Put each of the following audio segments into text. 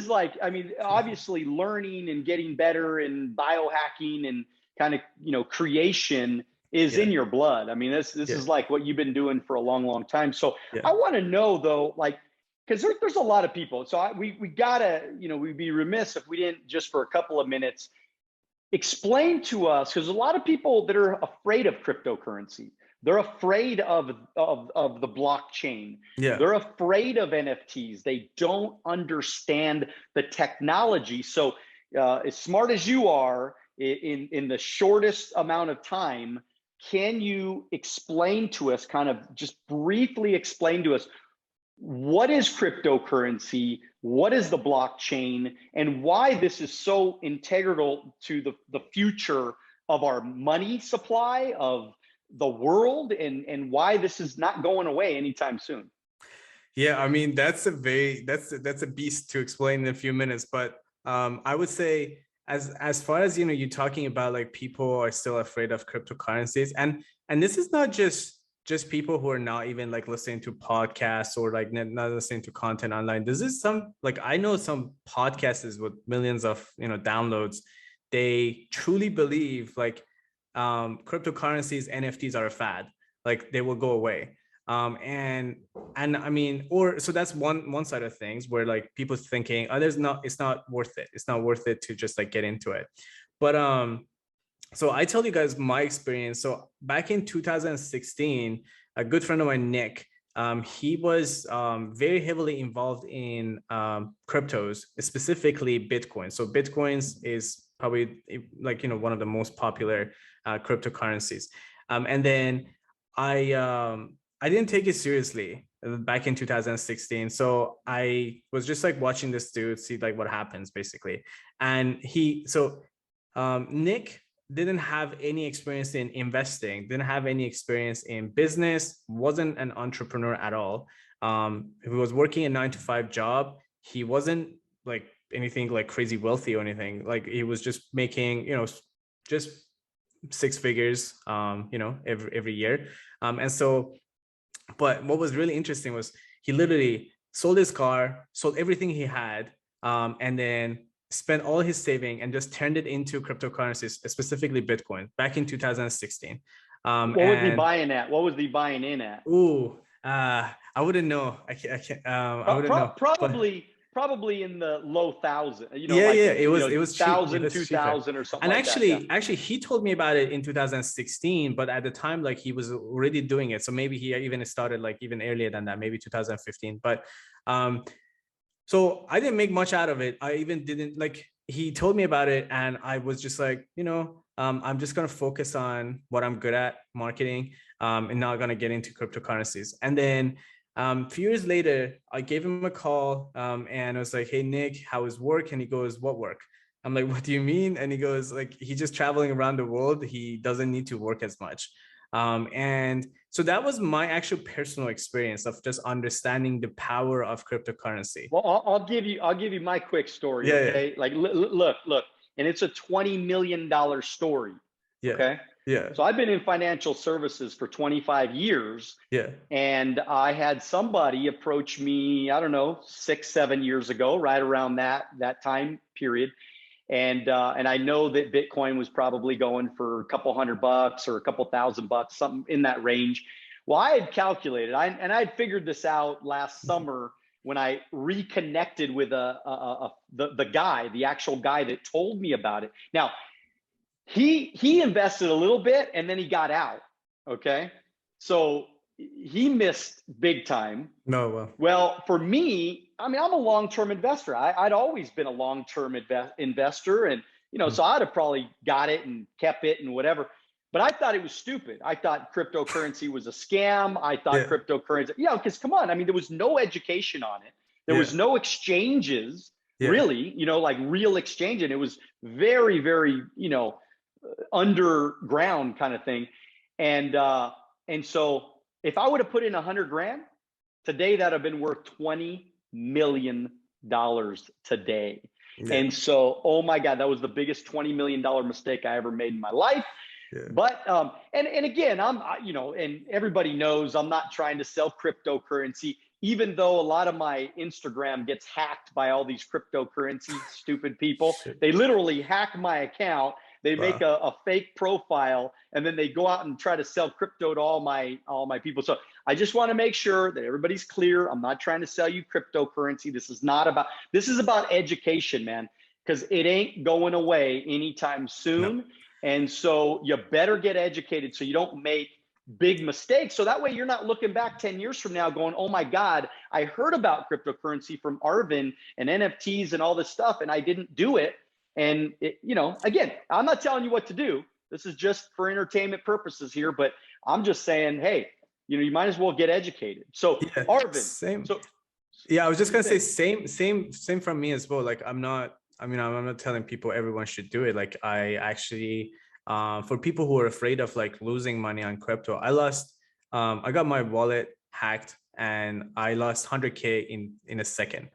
is like, I mean, obviously learning and getting better and biohacking and kind of, creation is in your blood. I mean, this is like what you've been doing for a long, long time. So I want to know though, like, because there's a lot of people. So we gotta, we'd be remiss if we didn't just for a couple of minutes explain to us, because a lot of people that are afraid of cryptocurrency. They're afraid of the blockchain. Yeah. They're afraid of NFTs. They don't understand the technology. So as smart as you are, in the shortest amount of time, can you explain to us, kind of just briefly explain to us, what is cryptocurrency? What is the blockchain? And why this is so integral to the future of our money supply, of the world, and why this is not going away anytime soon? Yeah, I mean, that's a beast to explain in a few minutes, but I would say as far as, you're talking about like people are still afraid of cryptocurrencies, and this is not just people who are not even like listening to podcasts or like not listening to content online. This is some, like, I know some podcasters with millions of, downloads. They truly believe like cryptocurrencies, NFTs are a fad, like they will go away. And I mean, so that's one side of things, where like people thinking, oh, it's not worth it. It's not worth it to just like get into it. But so I tell you guys my experience. So back in 2016, a good friend of mine, Nick, he was very heavily involved in cryptos, specifically Bitcoin. So Bitcoins is probably like, one of the most popular cryptocurrencies. And then I didn't take it seriously back in 2016. So I was just like watching this dude, see like what happens basically. And Nick didn't have any experience in investing, didn't have any experience in business, wasn't an entrepreneur at all. He was working a 9-to-5 job. He wasn't like anything like crazy wealthy or anything. Like he was just making, just 6 figures, every year. And so, but what was really interesting was he literally sold his car, sold everything he had, and then spent all his saving and just turned it into cryptocurrencies, specifically Bitcoin, back in 2016. What was he buying at? What was he buying in at? Ooh, I wouldn't know. I can't. I wouldn't know. Probably in the low thousand. It was 1,000, 2,000 or something. And actually, he told me about it in 2016. But at the time, like he was already doing it. So maybe he even started like even earlier than that, maybe 2015. But so I didn't make much out of it. I even didn't like, he told me about it and I was just like, I'm just going to focus on what I'm good at, marketing, and not going to get into cryptocurrencies. And then a few years later, I gave him a call and I was like, hey, Nick, how is work? And he goes, what work? I'm like, what do you mean? And he goes, like, he's just traveling around the world. He doesn't need to work as much. And so that was my actual personal experience of just understanding the power of cryptocurrency. Well, I'll give you my quick story. Yeah, okay. Yeah. Like, look, and it's a $20 million story. Yeah. Okay. Yeah. So I've been in financial services for 25 years. Yeah. And I had somebody approach me, I don't know, 6-7 years ago, right around that time period. And I know that Bitcoin was probably going for a couple $100 or a couple $1,000, something in that range. Well, I had calculated, and I'd figured this out last summer when I reconnected with the actual guy that told me about it. Now, he invested a little bit and then he got out. Okay, so he missed big time. No, well, for me, I mean, I'm a long-term investor. I'd always been a long-term investor, and so I'd have probably got it and kept it and whatever. But I thought it was stupid. I thought cryptocurrency was a scam. I thought cryptocurrency, because come on, I mean, there was no education on it. There was no exchanges, really, like real exchange, and it was very, very, underground kind of thing. And so if I would have put in 100 grand today, that'd have been worth $20 million today. Yeah. And so, oh my God, that was the biggest $20 million mistake I ever made in my life. Yeah. But, and again, and everybody knows I'm not trying to sell cryptocurrency. even though a lot of my Instagram gets hacked by all these cryptocurrency stupid people, Shit. they literally hack my account. They make Wow. a fake profile, and then they go out and try to sell crypto to all my people. So I just want to make sure that everybody's clear. I'm not trying to sell you cryptocurrency. This is about education, man, because it ain't going away anytime No. soon. And so you better get educated so you don't make big mistakes. So that way you're not looking back 10 years from now going, oh my God, I heard about cryptocurrency from Arvin and NFTs and all this stuff, and I didn't do it. And again, I'm not telling you what to do. This is just for entertainment purposes here, but I'm just saying, hey, you might as well get educated. So Yeah, Arvin, same. so Yeah, I was just gonna say same from me as well. Like I'm not telling people everyone should do it. Like I actually for people who are afraid of like losing money on crypto, I got my wallet hacked and I lost 100K in a second.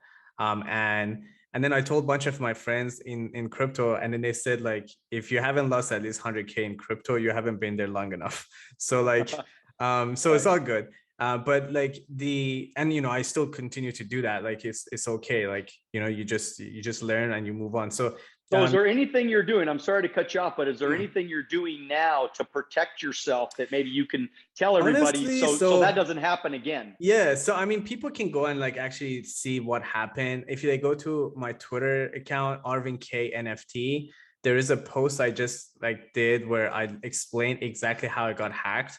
And then I told a bunch of my friends in crypto, and then they said like, if you haven't lost at least 100K in crypto, you haven't been there long enough. So like so it's right. all good. But like I still continue to do that. Like it's okay. Like, you just learn and you move on. So is there anything you're doing? I'm sorry to cut you off, but is there mm, anything you're doing now to protect yourself that maybe you can tell everybody honestly, so that doesn't happen again? yeah. So I mean, people can go and like actually see what happened. If they go to my Twitter account, Arvin K NFT, there is a post I just like did where I explained exactly how I got hacked.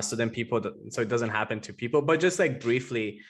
So then so it doesn't happen to people, but just like briefly,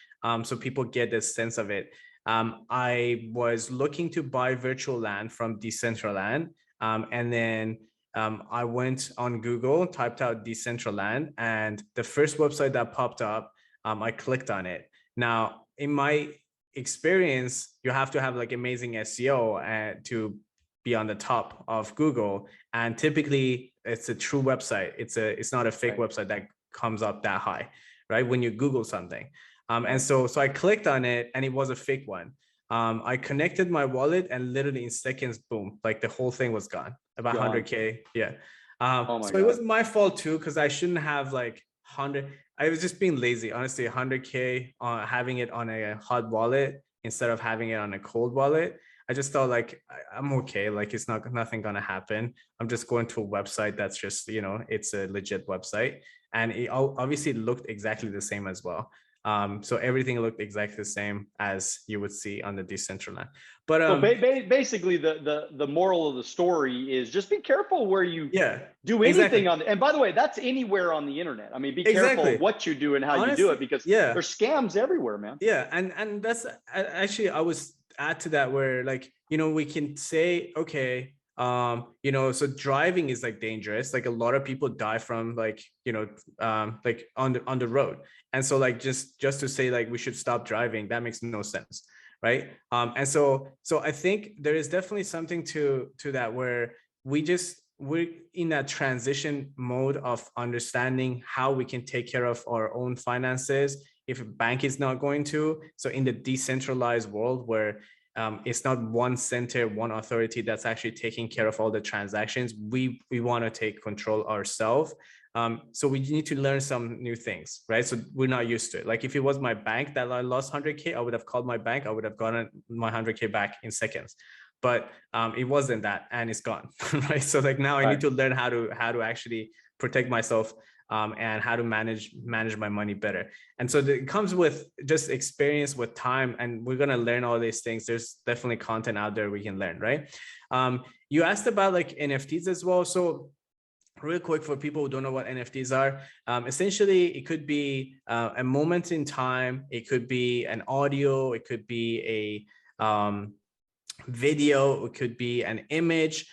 so people get this sense of it. I was looking to buy virtual land from Decentraland, and then I went on Google, typed out Decentraland, and the first website that popped up, I clicked on it. Now, in my experience, you have to have like amazing SEO to be on the top of Google, and typically it's a true website. It's not a fake Right. website that comes up that high, right? When you Google something. And Right. so I clicked on it and it was a fake one. I connected my wallet and literally in seconds, boom, like the whole thing was gone, about Gone. 100K. Yeah. Oh my So it God. wasn't my fault too, because I shouldn't have like 100. I was just being lazy, honestly. 100K having it on a hot wallet instead of having it on a cold wallet. I just thought like I'm okay. Like it's nothing gonna happen. I'm just going to a website that's just it's a legit website, and it obviously looked exactly the same as well. So everything looked exactly the same as you would see on the Decentraland. But So basically, the moral of the story is just be careful where you yeah, do exactly, anything on. And by the way, that's anywhere on the internet. I mean, be careful of exactly. what you do and how you do Honestly, it, because yeah. there's scams everywhere, man. Yeah, and that's actually I was add to that where like we can say okay, so driving is like dangerous. Like a lot of people die from like like on the road, and so like just to say like we should stop driving, that makes no sense, right? And so I think there is definitely something to that where we're in that transition mode of understanding how we can take care of our own finances if a bank is not going to. So in the decentralized world where it's not one center, one authority that's actually taking care of all the transactions, we want to take control ourselves. So we need to learn some new things, right? So we're not used to it. Like if it was my bank that I lost 100K, I would have called my bank. I would have gotten my 100K back in seconds. But it wasn't that, and it's gone, right? So like now I Right. need to learn how to actually protect myself and how to manage my money better. And so it comes with just experience with time, and we're gonna learn all these things. There's definitely content out there we can learn, right? You asked about like NFTs as well. So real quick for people who don't know what NFTs are, essentially it could be a moment in time, it could be an audio, it could be a video, it could be an image,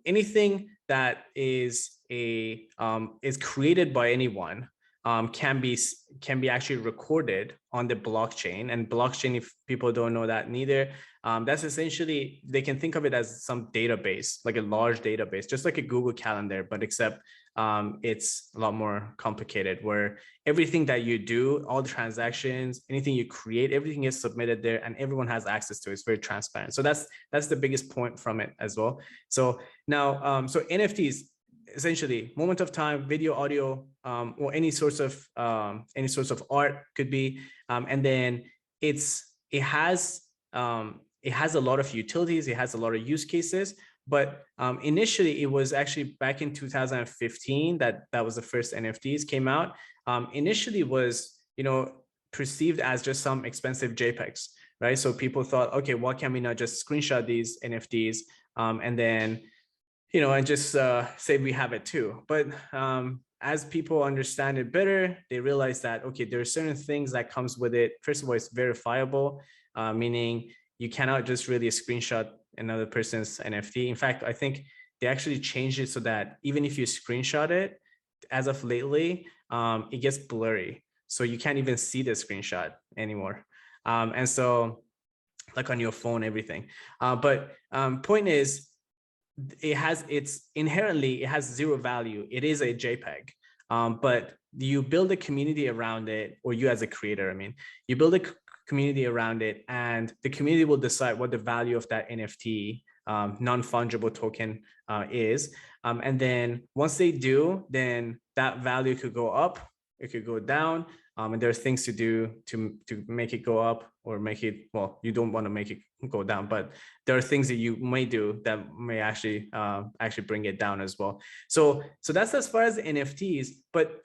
anything that is is created by anyone can be actually recorded on the blockchain. And blockchain, if people don't know that neither, that's essentially, they can think of it as some database, like a large database, just like a Google Calendar, but except it's a lot more complicated, where everything that you do, all the transactions, anything you create, everything is submitted there and everyone has access to it. It's very transparent. So that's the biggest point from it as well. So now, so NFTs, essentially moment of time, video, audio, or any sorts of art could be, and then it has a lot of utilities, it has a lot of use cases. But initially, it was actually back in 2015 that was the first NFTs came out. Initially was, perceived as just some expensive JPEGs, right? So people thought, okay, why can't we not just screenshot these NFTs and then, and just say we have it too? But as people understand it better, they realize that, okay, there are certain things that comes with it. First of all, it's verifiable, meaning you cannot just really screenshot another person's NFT. In fact, I think they actually changed it so that even if you screenshot it, as of lately, it gets blurry. So you can't even see the screenshot anymore. And so like on your phone, everything. But point is, it has zero value. It is a JPEG. But you build a community around it, or you as a creator, I mean, you build a community around it, and the community will decide what the value of that NFT, non-fungible token, is. And then once they do, then that value could go up, it could go down. And there are things to do to make it go up or make it, well, you don't want to make it go down, but there are things that you may do that may actually bring it down as well. So that's as far as NFTs, but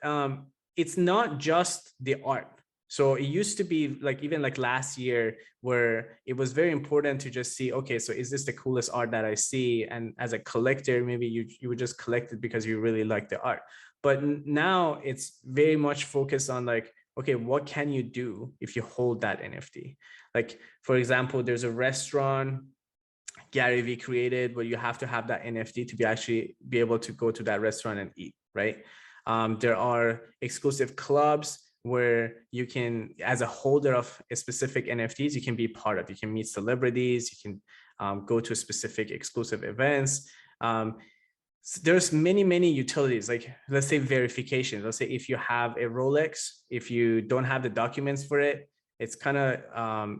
it's not just the art. So it used to be like, even like last year, where it was very important to just see, okay, so is this the coolest art that I see? And as a collector, maybe you would just collect it because you really like the art. But now it's very much focused on like, okay, what can you do if you hold that NFT? Like, for example, there's a restaurant Gary Vee created where you have to have that NFT to actually be able to go to that restaurant and eat, right? There are exclusive clubs where you can, as a holder of a specific NFTs, you can be part of. You can meet celebrities, you can go to specific exclusive events. So there's many utilities, like let's say verification. Let's say if you have a Rolex, if you don't have the documents for it, it's kind of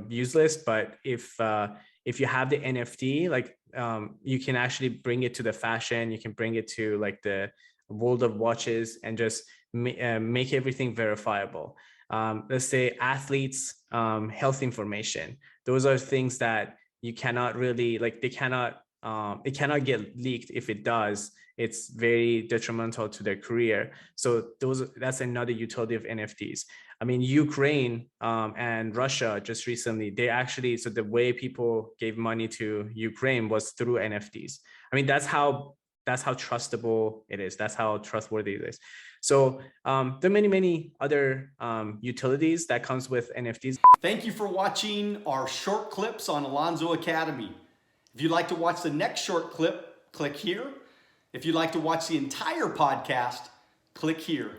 useless. But if you have the NFT, like you can actually bring it to the fashion, you can bring it to like the world of watches, and just make everything verifiable. Let's say athletes, health information. Those are things that you cannot really, like, it cannot get leaked. If it does, it's very detrimental to their career. So that's another utility of NFTs. I mean, Ukraine and Russia just recently, so the way people gave money to Ukraine was through NFTs. I mean, that's how trustable it is. That's how trustworthy it is. So there are many other utilities that comes with NFTs. Thank you for watching our short clips on Alonzo Academy. If you'd like to watch the next short clip, click here. If you'd like to watch the entire podcast, click here.